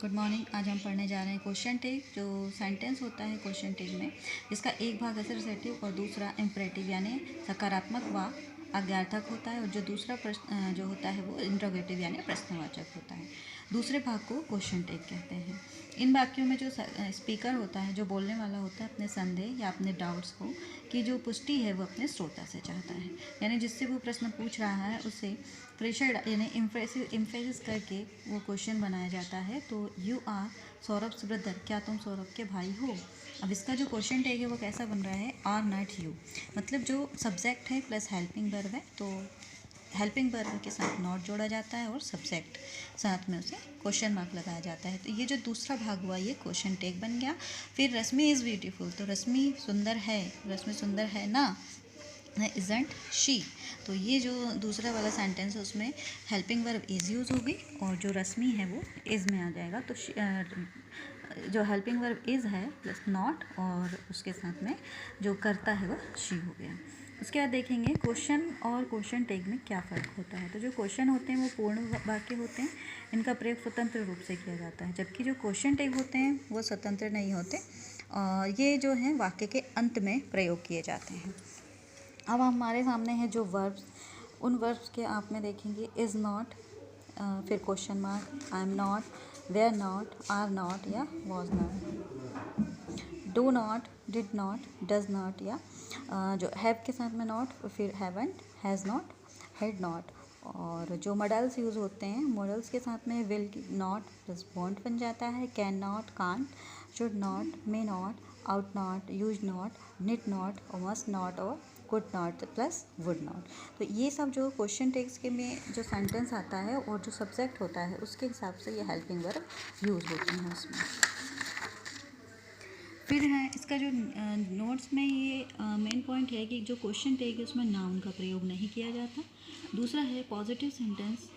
Good morning. आज हम पढ़ने जा रहे हैं क्वेश्चन टेक। जो सेंटेंस होता है क्वेश्चन टेक में, जिसका एक भाग असर्टिव और दूसरा इम्परेटिव यानी सकारात्मक व आज्ञार्थक होता है, और जो दूसरा प्रश्न जो होता है वो इंट्रोगेटिव यानी प्रश्नवाचक होता है। दूसरे भाग को क्वेश्चन टेक कहते हैं। इन वाक्यों में जो स्पीकर होता है, जो बोलने वाला होता है, अपने संदेह या अपने डाउट्स को की जो पुष्टि है वो अपने श्रोता से चाहता है, यानी जिससे वो प्रश्न पूछ रहा है उसे प्रेशर यानी इम्फेसिस करके वो क्वेश्चन बनाया जाता है। तो यू आर सौरभ ब्रदर, क्या तुम सौरभ के भाई हो। अब इसका जो क्वेश्चन टैग है वो कैसा बन रहा है, आर नॉट यू, मतलब जो सब्जेक्ट है प्लस हेल्पिंग वर्ब है, तो हेल्पिंग वर्ब के साथ नॉट जोड़ा जाता है और सब्जेक्ट साथ में उसे क्वेश्चन मार्क लगाया जाता है। तो ये जो दूसरा भाग हुआ ये क्वेश्चन टैग बन गया। फिर रश्मि इज़ ब्यूटीफुल, तो रश्मि सुंदर है, रश्मि सुंदर है ना, इज़ंट शी। तो ये जो दूसरा वाला सेंटेंस है उसमें हेल्पिंग वर्ब इज़ यूज़ होगी और जो रश्मि है वो इज़ में आ जाएगा। तो जो हेल्पिंग वर्ब इज़ है प्लस नॉट और उसके साथ में जो करता है वो शी हो गया। उसके बाद देखेंगे क्वेश्चन और क्वेश्चन टैग में क्या फ़र्क होता है। तो जो क्वेश्चन होते हैं वो पूर्ण वाक्य होते हैं, इनका प्रयोग स्वतंत्र रूप से किया जाता है, जबकि जो क्वेश्चन टैग होते हैं वो स्वतंत्र नहीं होते और ये जो है वाक्य के अंत में प्रयोग किए जाते हैं। अब हमारे सामने है जो वर्ब्स, उन वर्ब्स के आप में देखेंगे इज़ नॉट, फिर question mark, I am not, were not, are not या was not, do not, did not, does not या जो हैव के साथ में नॉट, फिर haven't, has not, had not. और जो मॉडल्स यूज़ होते हैं, मॉडल्स के साथ में विल नॉट प्लस वॉन्ट बन जाता है, can not, can't, should not, may not, out not, use not, need not और मस्ट नॉट और could not plus would not. तो ये सब जो क्वेश्चन टेक्स्ट के में जो सेंटेंस आता है और जो सब्जेक्ट होता है उसके हिसाब से ये हेल्पिंग वर्ब यूज़ होती हैं उसमें। फिर है इसका जो नोट्स में ये मेन पॉइंट है कि जो क्वेश्चन टैग है उसमें नाउन का प्रयोग नहीं किया जाता। दूसरा है पॉजिटिव सेंटेंस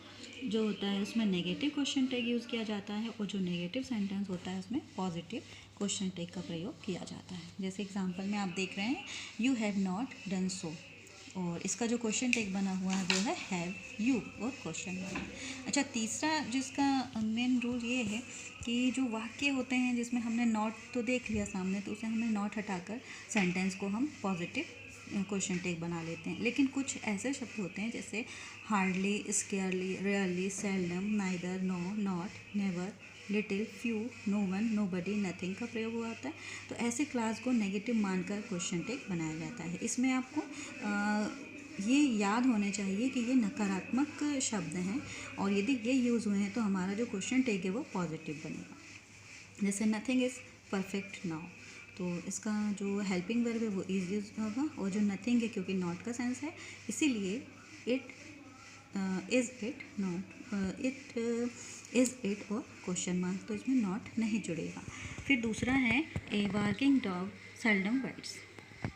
जो होता है उसमें नेगेटिव क्वेश्चन टैग यूज़ किया जाता है, और जो नेगेटिव सेंटेंस होता है उसमें पॉजिटिव क्वेश्चन टैग का प्रयोग किया जाता है। जैसे एग्जांपल में आप देख रहे हैं you have not done so, और इसका जो क्वेश्चन टैग बना हुआ है वो है हैव यू और क्वेश्चन मार्क। अच्छा, तीसरा जिसका मेन रूल ये है कि जो वाक्य होते हैं जिसमें हमने नॉट तो देख लिया सामने, तो उसे हमें नॉट हटाकर सेंटेंस को हम पॉजिटिव क्वेश्चन टैग बना लेते हैं। लेकिन कुछ ऐसे शब्द होते हैं जैसे hardly, scarcely, rarely, seldom, neither, no, not, never, little, few, no one, nobody, nothing का प्रयोग हुआ होता है। तो ऐसे क्लास को नेगेटिव मानकर क्वेश्चन टैग बनाया जाता है। इसमें आपको ये याद होने चाहिए कि ये नकारात्मक शब्द हैं और यदि ये यूज़ हुए हैं तो हमारा जो क्वेश्चन टैग है वो पॉजिटिव बनेगा। जैसे नथिंग इज़ परफेक्ट नाउ, तो इसका जो हेल्पिंग वर्ब है वो इज़ यूज होगा, और जो नथिंग है क्योंकि नॉट का सेंस है इसीलिए it is it not, it is it और क्वेश्चन मार्क, तो इसमें नॉट नहीं जुड़ेगा। फिर दूसरा है ए बार्किंग डॉग सेल्डम बाइट्स।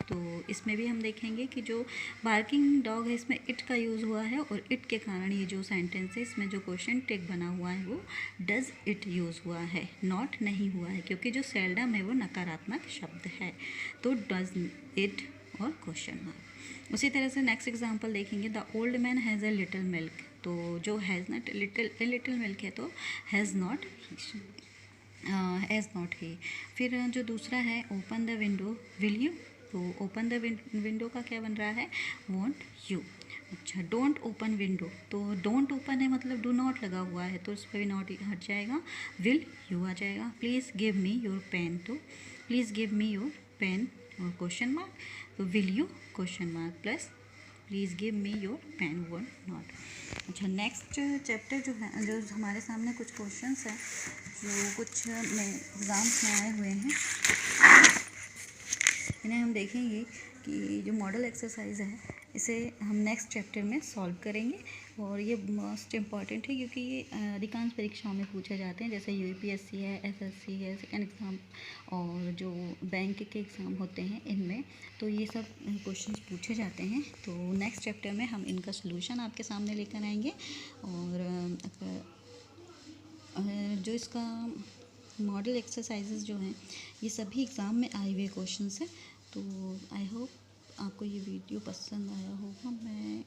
तो इसमें भी हम देखेंगे कि जो बार्किंग डॉग है इसमें इट का यूज़ हुआ है, और इट के कारण ये जो सेंटेंस है इसमें जो क्वेश्चन टैग बना हुआ है वो डज इट यूज़ हुआ है, नॉट नहीं हुआ है, क्योंकि जो सेल्डम है वो नकारात्मक शब्द है। तो डज इट और क्वेश्चन मार्क। उसी तरह से नेक्स्ट एग्जांपल देखेंगे, the old man has a little milk. तो जो हैज़ नॉट लिटिल मिल्क है तो हैज़ नॉट हैज़ नॉट ही। फिर जो दूसरा है open the window will you, तो ओपन द विंडो का क्या बन रहा है, वॉन्ट यू। अच्छा, डोंट ओपन विंडो, तो डोंट ओपन है मतलब डू नॉट लगा हुआ है तो उस पर भी नॉट हट जाएगा, विल यू आ जाएगा। Please give me your pen, तो please give me your pen और क्वेश्चन मार्क, तो will you question mark plus please give me your pen one not. अच्छा, नेक्स्ट चैप्टर जो है, जो हमारे सामने कुछ क्वेश्चंस हैं जो कुछ एग्ज़ाम्स में आए हुए हैं, इन्हें हम देखेंगे कि जो मॉडल एक्सरसाइज है इसे हम नेक्स्ट चैप्टर में सॉल्व करेंगे, और ये मोस्ट इम्पॉर्टेंट है क्योंकि ये अधिकांश परीक्षाओं में पूछे जाते हैं, जैसे यूपीएससी है, एसएससी है, सेकेंड एग्ज़ाम और जो बैंक के एग्ज़ाम होते हैं इनमें, तो ये सब क्वेश्चंस पूछे जाते हैं। तो नेक्स्ट चैप्टर में हम इनका सोल्यूशन आपके सामने लेकर आएंगे, और जो इसका मॉडल एक्सरसाइजेस जो हैं ये सभी एग्ज़ाम में आए हुए क्वेश्चंस हैं। तो आई होप आपको ये वीडियो पसंद आया होगा। मैं